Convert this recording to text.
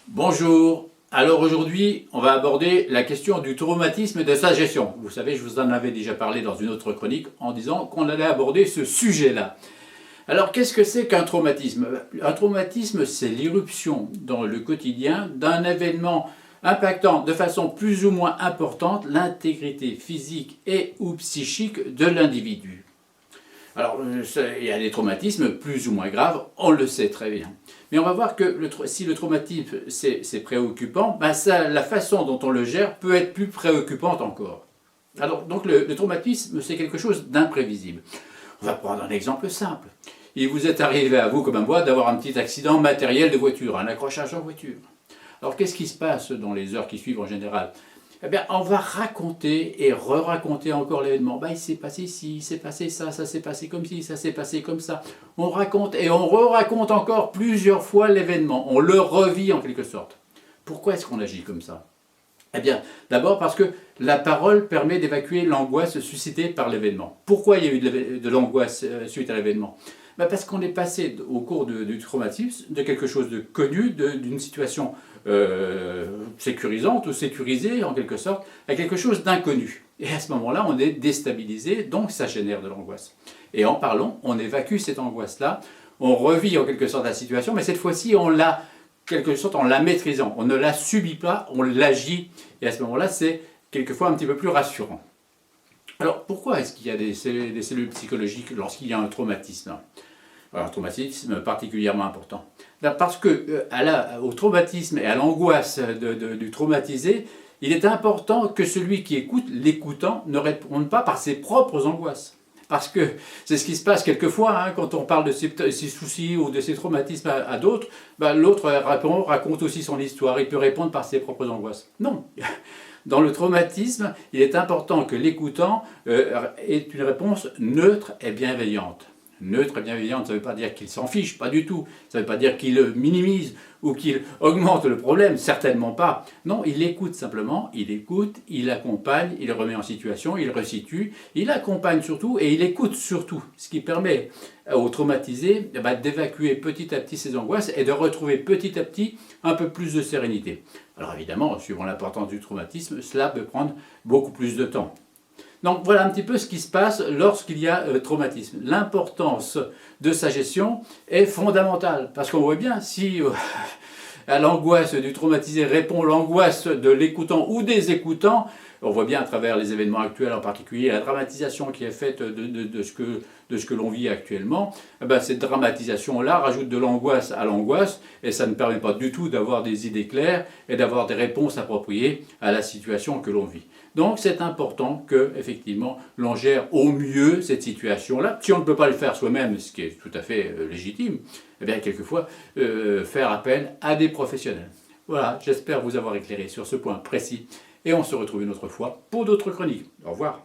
Bonjour, alors aujourd'hui on va aborder la question du traumatisme et de sa gestion. Vous savez, je vous en avais déjà parlé dans une autre chronique en disant qu'on allait aborder ce sujet-là. Alors qu'est-ce que c'est qu'un traumatisme? Un traumatisme, c'est l'irruption dans le quotidien d'un événement impactant de façon plus ou moins importante l'intégrité physique et ou psychique de l'individu. Alors, il y a des traumatismes plus ou moins graves, on le sait très bien. Mais on va voir que si le traumatisme c'est préoccupant, ben la façon dont on le gère peut être plus préoccupante encore. Alors, donc le traumatisme, c'est quelque chose d'imprévisible. On va prendre un exemple simple. Il vous est arrivé à vous, comme à moi, d'avoir un petit accident matériel de voiture, un accrochage en voiture. Alors, qu'est-ce qui se passe dans les heures qui suivent en général? Eh bien, on va raconter et re-raconter encore l'événement. Ben, il s'est passé ci, il s'est passé ça, ça s'est passé comme ci, ça s'est passé comme ça. On raconte et on re-raconte encore plusieurs fois l'événement. On le revit en quelque sorte. Pourquoi est-ce qu'on agit comme ça? Eh bien, d'abord parce que la parole permet d'évacuer l'angoisse suscitée par l'événement. Pourquoi il y a eu de l'angoisse suite à l'événement? Parce qu'on est passé au cours du traumatisme de quelque chose de connu, d'une situation sécurisante ou sécurisée en quelque sorte, à quelque chose d'inconnu. Et à ce moment-là, on est déstabilisé, donc ça génère de l'angoisse. Et en parlant, on évacue cette angoisse-là, on revit en quelque sorte la situation, mais cette fois-ci, on la quelque sorte en la maîtrisant. On ne la subit pas, on l'agit. Et à ce moment-là, c'est quelquefois un petit peu plus rassurant. Alors, pourquoi est-ce qu'il y a des cellules psychologiques lorsqu'il y a un traumatisme? Un traumatisme particulièrement important. Parce que au traumatisme et à l'angoisse du traumatisé, il est important que celui qui écoute, l'écoutant, ne réponde pas par ses propres angoisses. Parce que c'est ce qui se passe quelquefois, hein, quand on parle de ses soucis ou de ses traumatismes à d'autres, l'autre raconte aussi son histoire, il peut répondre par ses propres angoisses. Non. Dans le traumatisme, il est important que l'écoutant ait une réponse neutre et bienveillante. Neutre et bienveillante, ça ne veut pas dire qu'il s'en fiche, pas du tout. Ça ne veut pas dire qu'il minimise ou qu'il augmente le problème, certainement pas. Non, il écoute simplement, il écoute, il accompagne, il remet en situation, il resitue, il accompagne surtout et il écoute surtout, ce qui permet aux traumatisés d'évacuer petit à petit ses angoisses et de retrouver petit à petit un peu plus de sérénité. Alors évidemment, suivant l'importance du traumatisme, cela peut prendre beaucoup plus de temps. Donc voilà un petit peu ce qui se passe lorsqu'il y a traumatisme. L'importance de sa gestion est fondamentale, parce qu'on voit bien, si à l'angoisse du traumatisé répond l'angoisse de l'écoutant ou des écoutants, on voit bien à travers les événements actuels, en particulier la dramatisation qui est faite de ce que l'on vit actuellement, cette dramatisation-là rajoute de l'angoisse à l'angoisse, et ça ne permet pas du tout d'avoir des idées claires et d'avoir des réponses appropriées à la situation que l'on vit. Donc c'est important que, effectivement, l'on gère au mieux cette situation-là. Si on ne peut pas le faire soi-même, ce qui est tout à fait légitime, eh bien quelquefois faire appel à des professionnels. Voilà, j'espère vous avoir éclairé sur ce point précis et on se retrouve une autre fois pour d'autres chroniques. Au revoir.